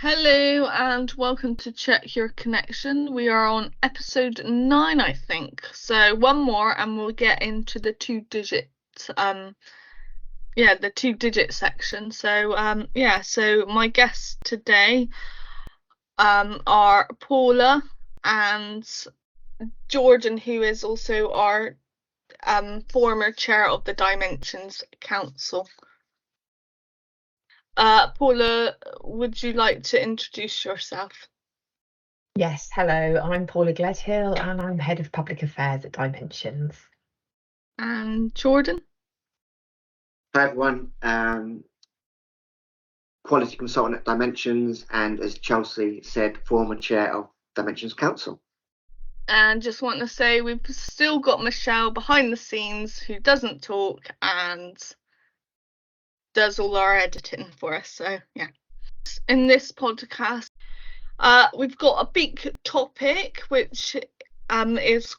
Hello and welcome to Check Your Connection. We are on episode 9, I think. So one more and we'll get into the two-digit section. So my guests today are Paula and Jordan, who is also our former chair of the Dimensions Council. Paula, would you like to introduce yourself? Yes, hello, I'm Paula Gledhill and I'm Head of Public Affairs at Dimensions. And Jordan? Hi everyone, Quality Consultant at Dimensions, and as Chelsea said, former Chair of Dimensions Council. And just want to say we've still got Michelle behind the scenes who doesn't talk and does all our editing for us. So yeah, in this podcast, we've got a big topic which is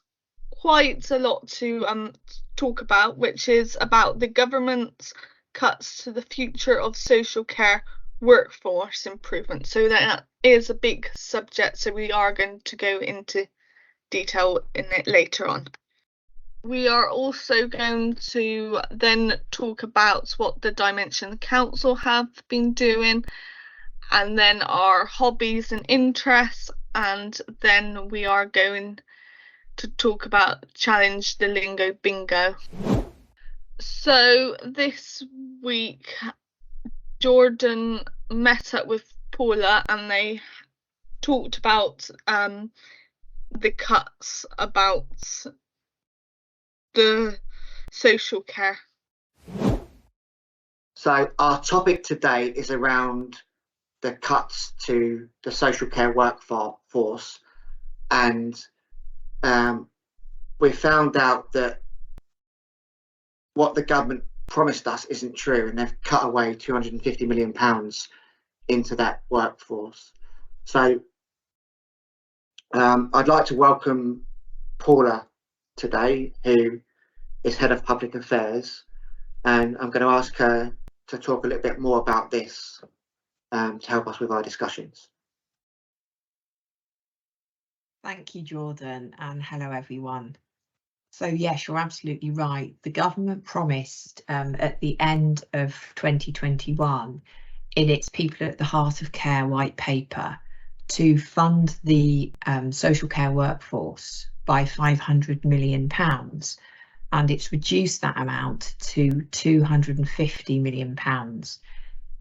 quite a lot to talk about, which is about the government's cuts to the future of social care workforce improvement. So that is a big subject, so we are going to go into detail in it later on. We are also going to then talk about what the Dimension Council have been doing, and then our hobbies and interests, and then we are going to talk about Challenge the Lingo Bingo. So this week Jordan met up with Paula and they talked about the cuts about the social care. So our topic today is around the cuts to the social care workforce, and we found out that what the government promised us isn't true, and they've cut away £250 million into that workforce. So I'd like to welcome Paula today, who is Head of Public Affairs, and I'm going to ask her to talk a little bit more about this to help us with our discussions. Thank you, Jordan, and hello everyone. So yes, you're absolutely right. The government promised at the end of 2021 in its People at the Heart of Care white paper to fund the social care workforce by £500 million, and it's reduced that amount to £250 million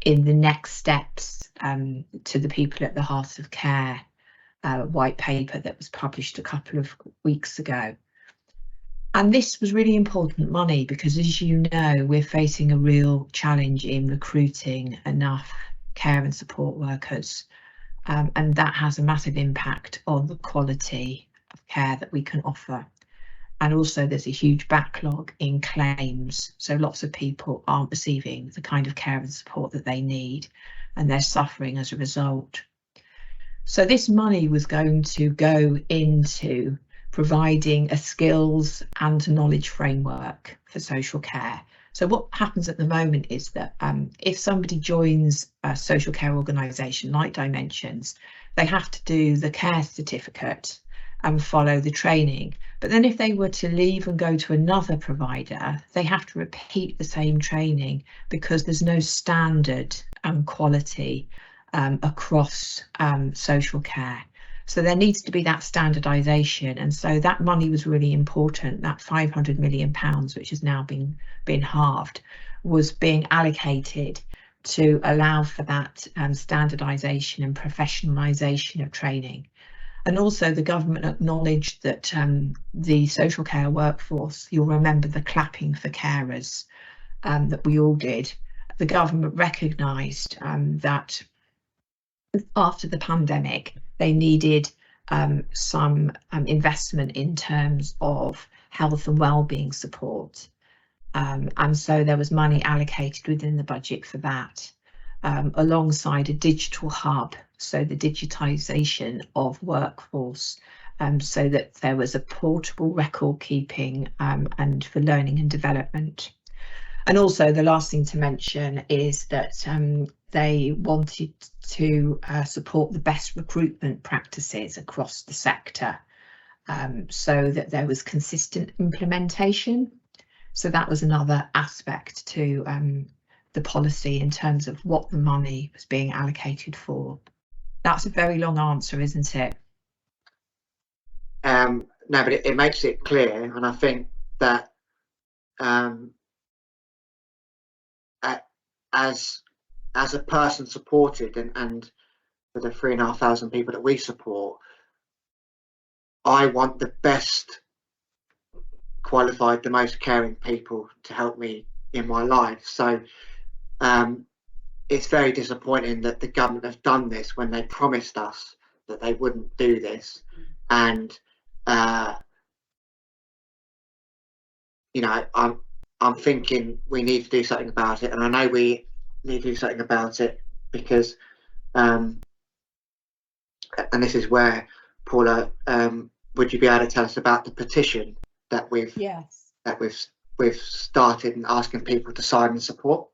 in the next steps to the People at the Heart of Care white paper that was published a couple of weeks ago. And this was really important money because, as you know, we're facing a real challenge in recruiting enough care and support workers, and that has a massive impact on the quality of care that we can offer. And also there's a huge backlog in claims, so lots of people aren't receiving the kind of care and support that they need, and they're suffering as a result. So this money was going to go into providing a skills and knowledge framework for social care. So what happens at the moment is that if somebody joins a social care organisation like Dimensions, they have to do the care certificate and follow the training. But then if they were to leave and go to another provider, they have to repeat the same training because there's no standard quality across social care. So there needs to be that standardisation, and so that money was really important. That £500 million, which has now been halved, was being allocated to allow for that standardisation and professionalisation of training. And also the government acknowledged that the social care workforce, you'll remember the clapping for carers that we all did, the government recognised that after the pandemic, they needed some investment in terms of health and wellbeing support. And so there was money allocated within the budget for that, alongside a digital hub, so the digitisation of workforce, so that there was a portable record keeping and for learning and development. And also the last thing to mention is that they wanted to support the best recruitment practices across the sector, so that there was consistent implementation. So that was another aspect to the policy in terms of what the money was being allocated for. That's a very long answer, isn't it? No, but it makes it clear, and I think that as a person supported, and for the 3,500 people that we support, I want the best qualified, the most caring people to help me in my life. So it's very disappointing that the government have done this when they promised us that they wouldn't do this. And you know, I'm thinking we need to do something about it, and I know we need to do something about it because and this is where, Paula, would you be able to tell us about the petition that we've started and asking people to sign and support?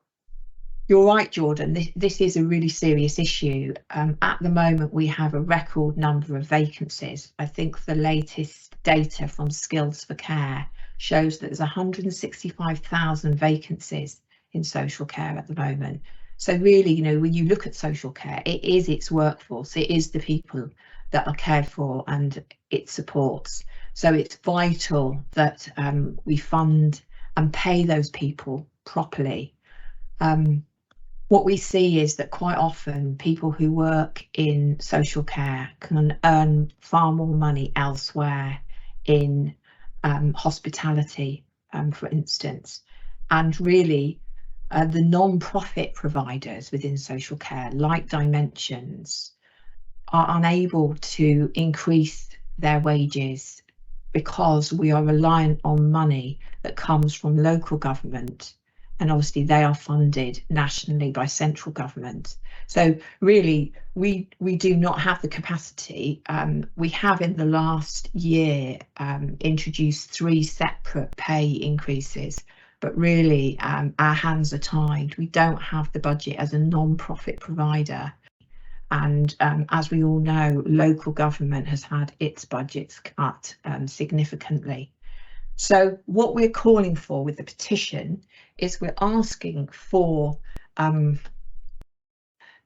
You're right, Jordan. This is a really serious issue. At the moment, we have a record number of vacancies. I think the latest data from Skills for Care shows that there's 165,000 vacancies in social care at the moment. So really, you know, when you look at social care, it is its workforce, it is the people that are cared for and it supports. So it's vital that we fund and pay those people properly. What we see is that quite often people who work in social care can earn far more money elsewhere in hospitality, for instance. And really, the non-profit providers within social care, like Dimensions, are unable to increase their wages because we are reliant on money that comes from local government. And obviously they are funded nationally by central government. So really, we do not have the capacity. We have in the last year introduced 3 separate pay increases, but really our hands are tied. We don't have the budget as a non-profit provider. And as we all know, local government has had its budgets cut significantly. So what we're calling for with the petition is we're asking for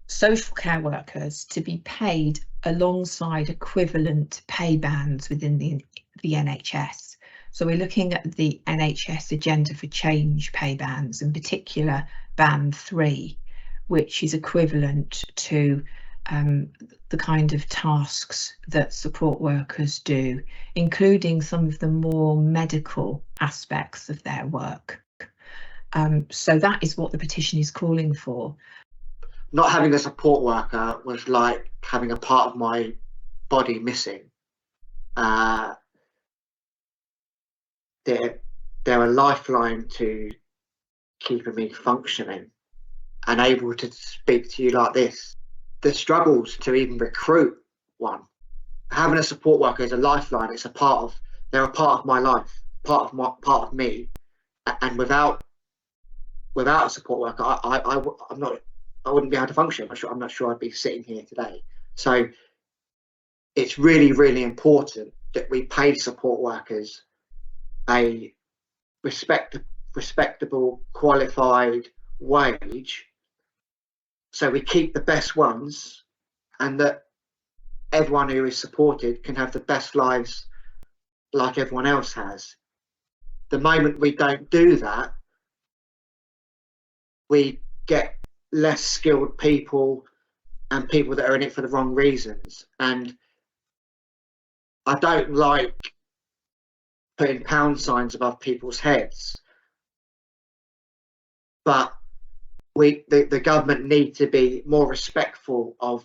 social care workers to be paid alongside equivalent pay bands within the NHS. So we're looking at the NHS Agenda for Change pay bands, in particular band 3, which is equivalent to the kind of tasks that support workers do, including some of the more medical aspects of their work. So that is what the petition is calling for. Not having a support worker was like having a part of my body missing. They're a lifeline to keeping me functioning and able to speak to you like this. The struggles to even recruit one. Having a support worker is a lifeline. It's they're a part of my life, part of me. And without a support worker, I wouldn't be able to function. I'm not sure I'd be sitting here today. So it's really, really important that we pay support workers a respectable, qualified wage, so we keep the best ones, and that everyone who is supported can have the best lives like everyone else has. The moment we don't do that, we get less skilled people and people that are in it for the wrong reasons. And I don't like putting pound signs above people's heads, but the government need to be more respectful of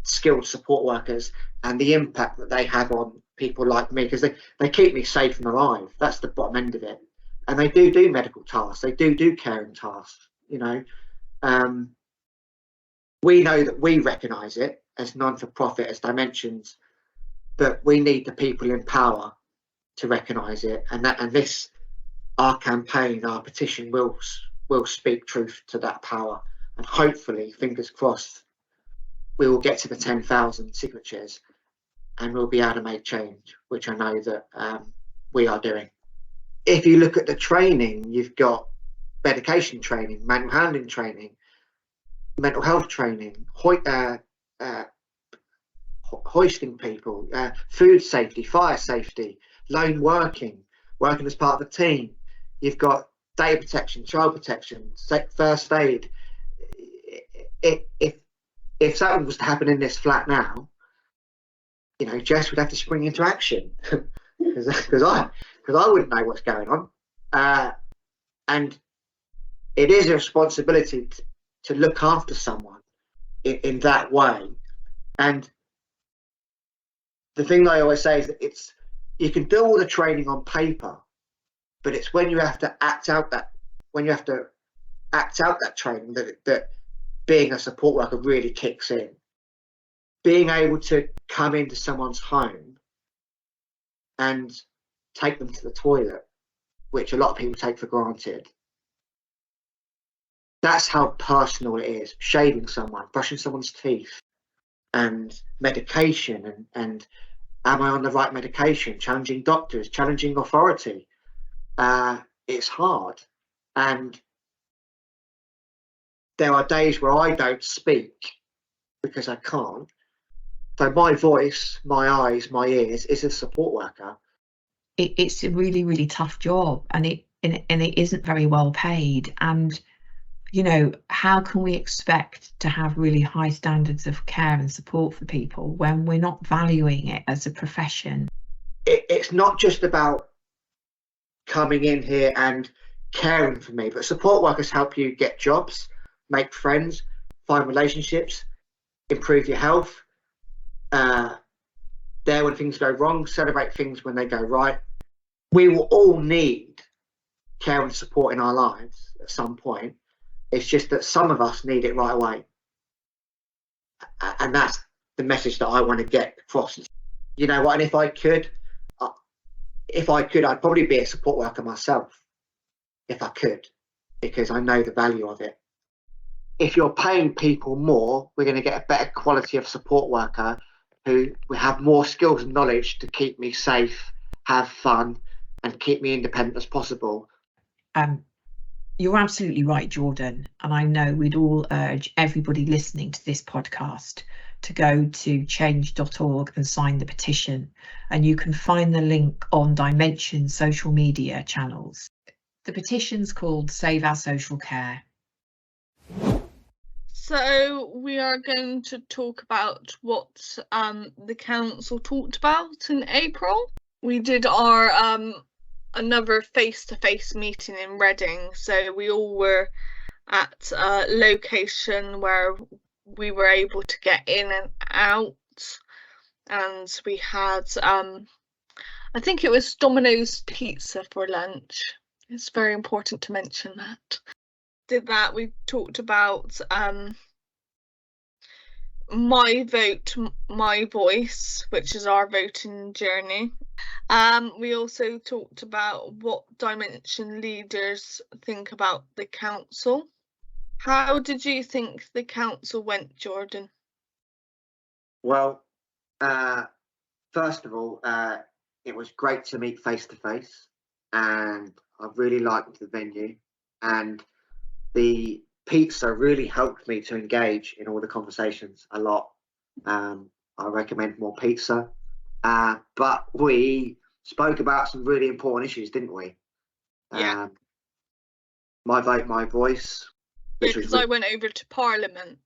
skilled support workers and the impact that they have on people like me, because they keep me safe and alive. That's the bottom end of it. And they do medical tasks, they do caring tasks, you know. We know that we recognise it as non-for-profit, as Dimensions, but we need the people in power to recognise it, and this our campaign, our petition will speak truth to that power, and hopefully, fingers crossed, we will get to the 10,000 signatures, and we'll be able to make change, which I know that we are doing. If you look at the training, you've got medication training, manual handling training, mental health training, hoisting people, food safety, fire safety, lone working as part of the team. You've got data protection, child protection, first aid. If something was to happen in this flat now, Jess would have to spring into action because I wouldn't know what's going on, and it is a responsibility to look after someone in that way. And the thing that I always say is that you can do all the training on paper, but it's when you have to act out that training that being a support worker really kicks in. Being able to come into someone's home and take them to the toilet, which a lot of people take for granted. That's how personal it is. Shaving someone, brushing someone's teeth, and medication, and am I on the right medication? Challenging doctors, challenging authority. It's hard, and there are days where I don't speak because I can't. So my voice, my eyes, my ears is a support worker. It's a really, really tough job, and it isn't very well paid. And how can we expect to have really high standards of care and support for people when we're not valuing it as a profession? It's not just about coming in here and caring for me, but support workers help you get jobs, make friends, find relationships, improve your health. There when things go wrong, celebrate things when they go right. We will all need care and support in our lives at some point. It's just that some of us need it right away. And that's the message that I want to get across. You know what? And if I could, I'd probably be a support worker myself, if I could, because I know the value of it. If you're paying people more, we're going to get a better quality of support worker who will have more skills and knowledge to keep me safe, have fun, and keep me independent as possible. You're absolutely right, Jordan. And I know we'd all urge everybody listening to this podcast to go to change.org and sign the petition. And you can find the link on Dimension social media channels. The petition's called Save Our Social Care. So we are going to talk about what the council talked about in April. We did our another face-to-face meeting in Reading, so we all were at a location where we were able to get in and out, and we had I think it was Domino's pizza for lunch. It's very important to mention that. Did that. We talked about My Vote, My Voice, which is our voting journey. We also talked about what Dimension leaders think about the council. How did you think the council went, Jordan? Well, first of all, it was great to meet face to face, and I really liked the venue, and the pizza really helped me to engage in all the conversations a lot. I recommend more pizza, but we spoke about some really important issues, didn't we? Yeah. My vote, my voice. Yeah, because I went over to Parliament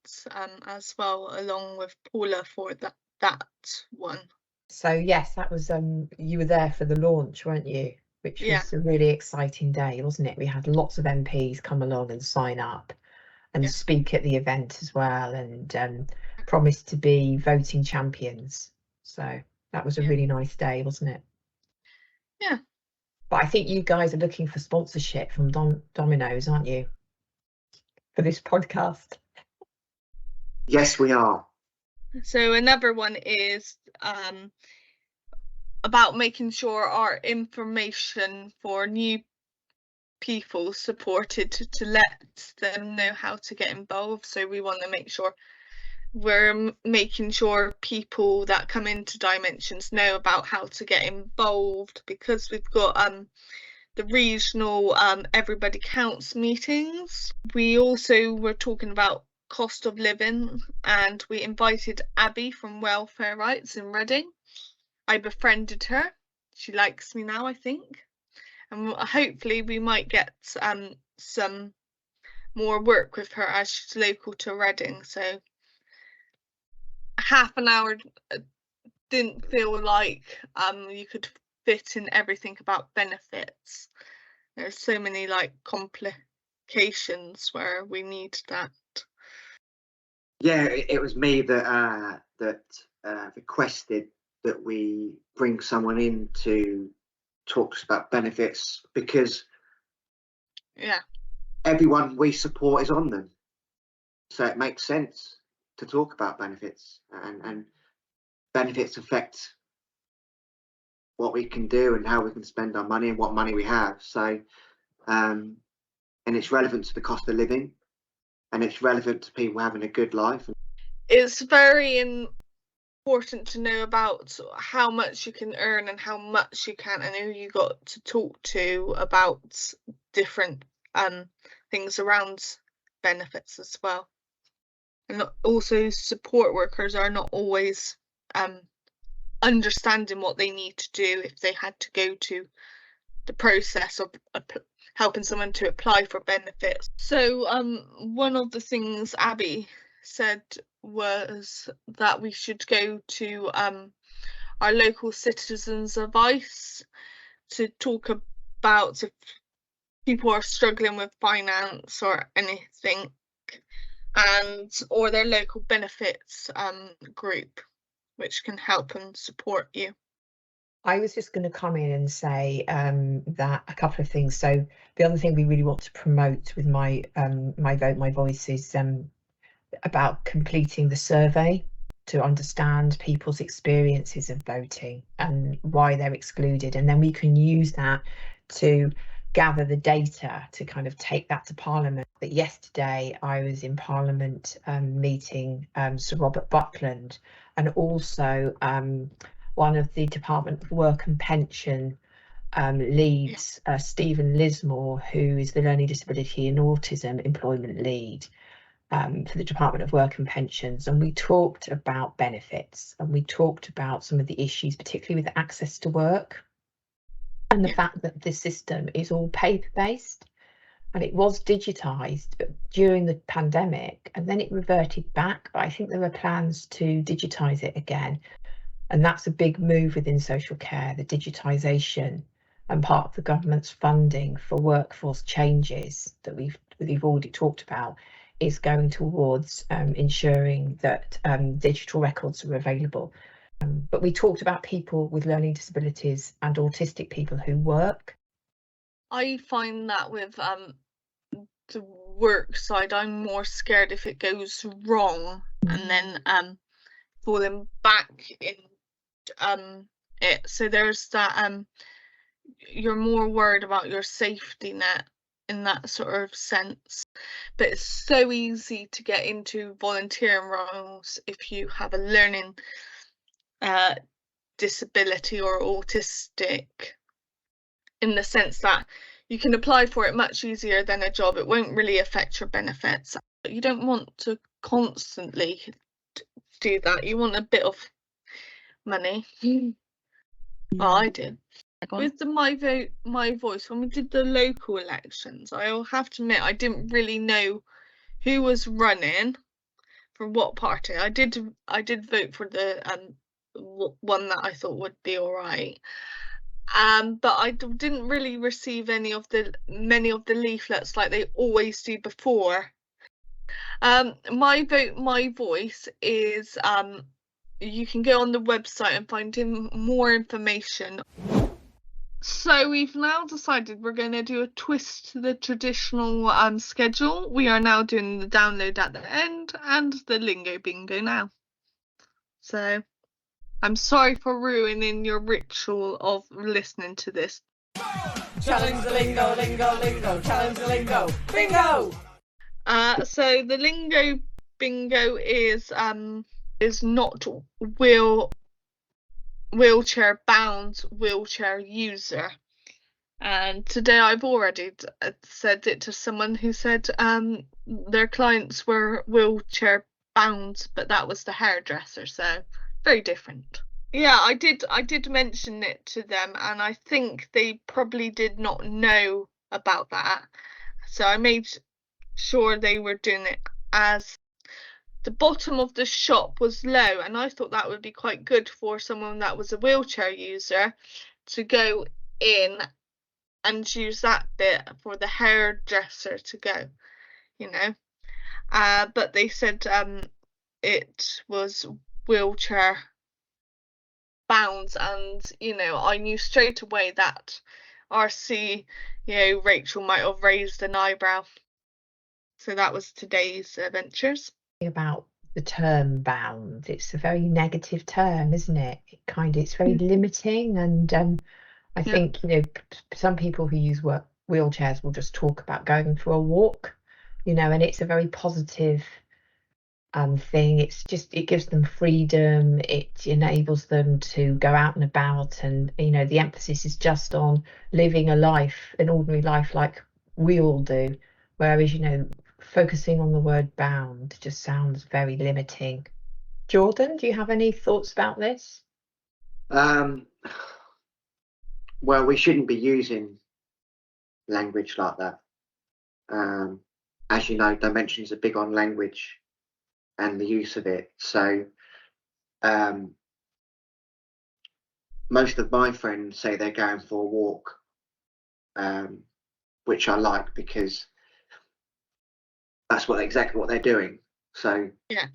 as well, along with Paula for that one. So yes, that was you were there for the launch, weren't you? Which was a really exciting day, wasn't it? We had lots of MPs come along and sign up and speak at the event as well, and promised to be voting champions. So that was a really nice day, wasn't it? Yeah. But I think you guys are looking for sponsorship from Domino's, aren't you? For this podcast. Yes, we are. So another one is about making sure our information for new people supported to let them know how to get involved. So we want to make sure we're making sure people that come into Dimensions know about how to get involved, because we've got the regional Everybody Counts meetings. We also were talking about cost of living, and we invited Abby from Welfare Rights in Reading. I befriended her. She likes me now, I think. And hopefully we might get some more work with her, as she's local to Reading. So half an hour didn't feel like you could fit in everything about benefits. There's so many like complications where we need that. Yeah, it was me that requested that we bring someone in to talk to us about benefits, because everyone we support is on them, so it makes sense to talk about benefits, and benefits affect what we can do and how we can spend our money and what money we have. So and it's relevant to the cost of living, and it's relevant to people having a good life. It's very important to know about how much you can earn and how much you can't, and who you got to talk to about different things around benefits as well. And also support workers are not always understanding what they need to do if they had to go to the process of helping someone to apply for benefits. So one of the things Abby said was that we should go to our local citizens' advice to talk about if people are struggling with finance or anything, and or their local benefits group, which can help and support you. I was just going to come in and say that a couple of things. So the other thing we really want to promote with my vote, my voice is about completing the survey to understand people's experiences of voting and why they're excluded, and then we can use that to gather the data to kind of take that to Parliament. But yesterday I was in Parliament meeting Sir Robert Buckland, and also one of the Department of Work and Pension leads, Stephen Lismore, who is the Learning Disability and Autism Employment Lead for the Department of Work and Pensions. And we talked about benefits, and we talked about some of the issues, particularly with access to work, and the fact that the system is all paper-based, and it was digitised but during the pandemic, and then it reverted back. But I think there are plans to digitise it again. And that's a big move within social care, the digitisation, and part of the government's funding for workforce changes that we've already talked about is going towards ensuring that digital records are available. But we talked about people with learning disabilities and autistic people who work. I find that with the work side, I'm more scared if it goes wrong and then falling back in it. So there's that you're more worried about your safety net in that sort of sense. But it's so easy to get into volunteering roles if you have a learning disability or autistic, in the sense that you can apply for it much easier than a job. It won't really affect your benefits. You don't want to constantly do that. You want a bit of money. Well, I did. With the My Vote, My Voice, when we did the local elections, I'll have to admit I didn't really know who was running for what party. I did vote for the one that I thought would be all right. But I didn't really receive many of the leaflets like they always do before. My Vote, My Voice is you can go on the website and find more information. So we've now decided we're going to do a twist to the traditional schedule. We are now doing the download at the end and the lingo bingo now. So I'm sorry for ruining your ritual of listening to this. Challenge the lingo, lingo, lingo. Challenge the lingo. Bingo! So the lingo bingo is not wheelchair bound, wheelchair user. And today I've already said it to someone who said their clients were wheelchair bound, but that was the hairdresser, so very different. Yeah, I did mention it to them, and I think they probably did not know about that. So I made sure they were doing it as the bottom of the shop was low, and I thought that would be quite good for someone that was a wheelchair user to go in and use that bit for the hairdresser to go, you know. But they said it was wheelchair bound, and you know, I knew straight away that RC, you know, Rachel might have raised an eyebrow. So that was today's adventures. About the term bound, it's a very negative term, isn't it? It's very limiting, and I think, you know, some people who use wheelchairs will just talk about going for a walk, you know, and it's a very positive thing. It gives them freedom, it enables them to go out and about, and you know, the emphasis is just on living a life, an ordinary life like we all do, whereas, you know, focusing on the word bound just sounds very limiting. Jordan, do you have any thoughts about this? Well, we shouldn't be using language like that. As you know, Dimensions are big on language and the use of it. So most of my friends say they're going for a walk, which I like, because that's exactly what they're doing. So yeah,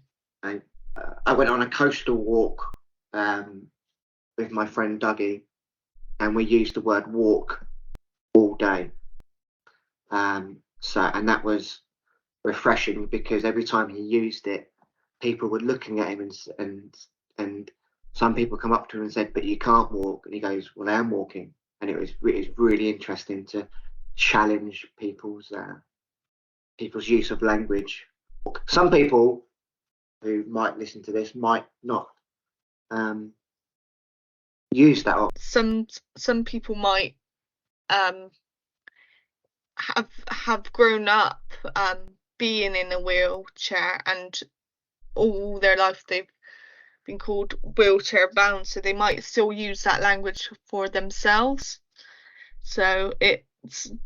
I went on a coastal walk with my friend Dougie, and we used the word walk all day. And that was refreshing, because every time he used it, people were looking at him, and some people come up to him and said, "But you can't walk," and he goes, "Well, I am walking." And it was really interesting to challenge people's use of language. Some people who might listen to this might not use that. Some people might have grown up being in a wheelchair, and all their life they've been called wheelchair bound, so they might still use that language for themselves. So it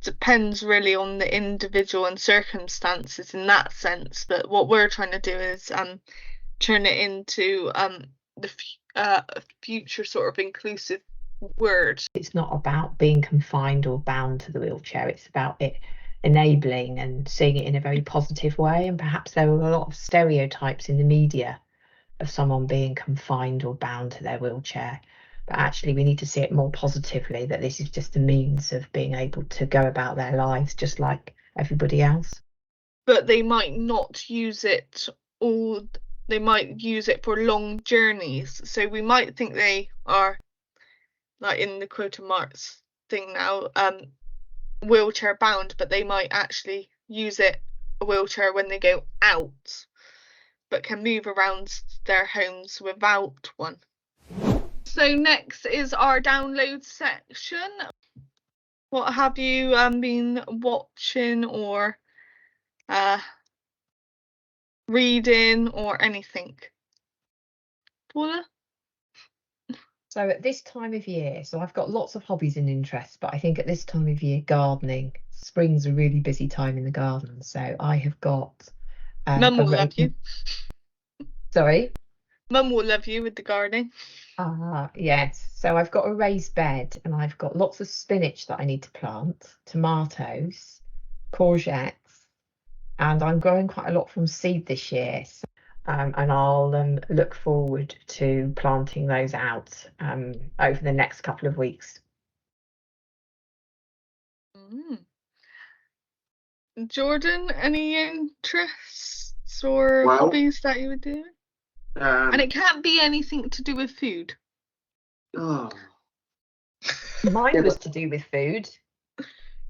depends really on the individual and circumstances in that sense. But what we're trying to do is turn it into the future sort of inclusive word. It's not about being confined or bound to the wheelchair, it's about it enabling and seeing it in a very positive way. And perhaps there are a lot of stereotypes in the media of someone being confined or bound to their wheelchair, but actually we need to see it more positively, that this is just a means of being able to go about their lives just like everybody else. But they might not use it all, they might use it for long journeys, so we might think they are, like in the quota marks thing now, wheelchair bound, but they might actually use a wheelchair when they go out, but can move around their homes without one. So next is our download section. What have you been watching or reading or anything? Paula? So at this time of year, so I've got lots of hobbies and interests, but I think at this time of year, gardening, spring's a really busy time in the garden. So I have got Mum will love you. Sorry? Mum will love you with the gardening. Yes. So I've got a raised bed, and I've got lots of spinach that I need to plant, tomatoes, courgettes, and I'm growing quite a lot from seed this year. So, and I'll look forward to planting those out over the next couple of weeks. Jordan, any interests or hobbies that you would do? And it can't be anything to do with food. Oh. Mine Yeah, was to do with food.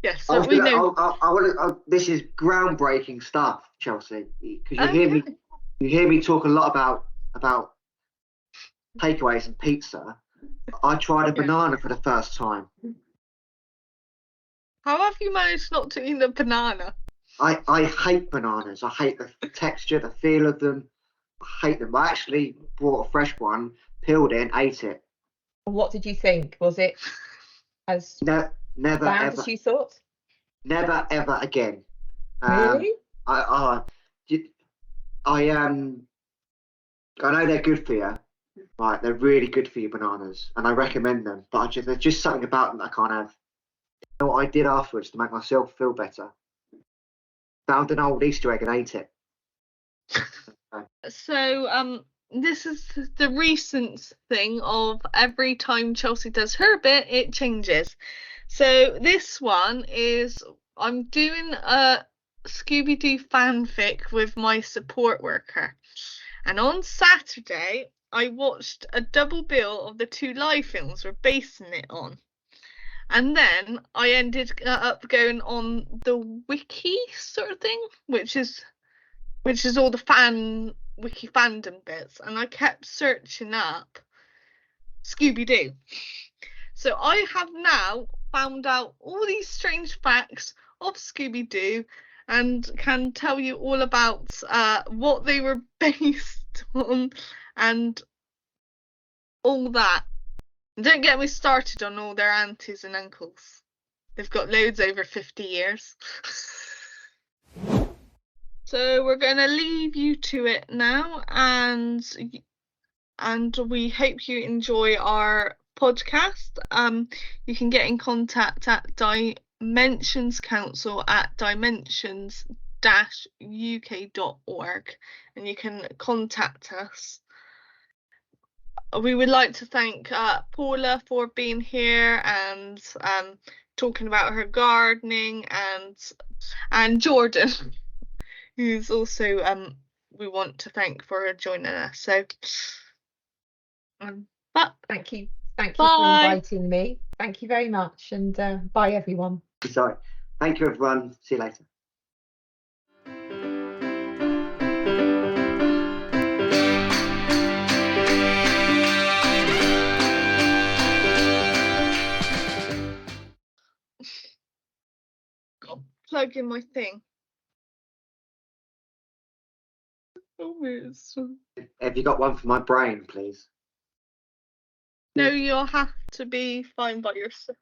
Yes, I so was we gonna. know. I want to. This is groundbreaking stuff, Chelsea. Because Okay. you hear me talk a lot about takeaways and pizza. I tried a Yeah. banana for the first time. How have you managed not to eat the banana? I hate bananas. I hate the texture, the feel of them. I hate them. I actually bought a fresh one, peeled it, and ate it. What did you think? Was it as No, never bad ever, as you thought? never ever again. Really? I I know they're good for you, right? They're really good for you, bananas, and I recommend them. But there's just something about them that I can't have. You know what I did afterwards to make myself feel better? Found an old Easter egg and ate it. So this is the recent thing of every time Chelsea does her bit, it changes. So this one is I'm doing a Scooby-Doo fanfic with my support worker. And on Saturday, I watched a double bill of the two live films we're basing it on. And then I ended up going on the wiki sort of thing, which is all the wiki fandom bits, and I kept searching up Scooby-Doo. So I have now found out all these strange facts of Scooby-Doo and can tell you all about what they were based on and all that. And don't get me started on all their aunties and uncles. They've got loads over 50 years. So we're going to leave you to it now, and we hope you enjoy our podcast. You can get in contact at Dimensions Council at dimensions-uk.org, and you can contact us. We would like to thank Paula for being here and talking about her gardening, and Jordan, who's also we want to thank for joining us. So, but Thank you. Thank you for bye. inviting me. Thank you very much, and bye everyone. Sorry. Thank you, everyone. See you later. Got to plug in my thing. Have you got one for my brain, please? No, you'll have to be fine by yourself.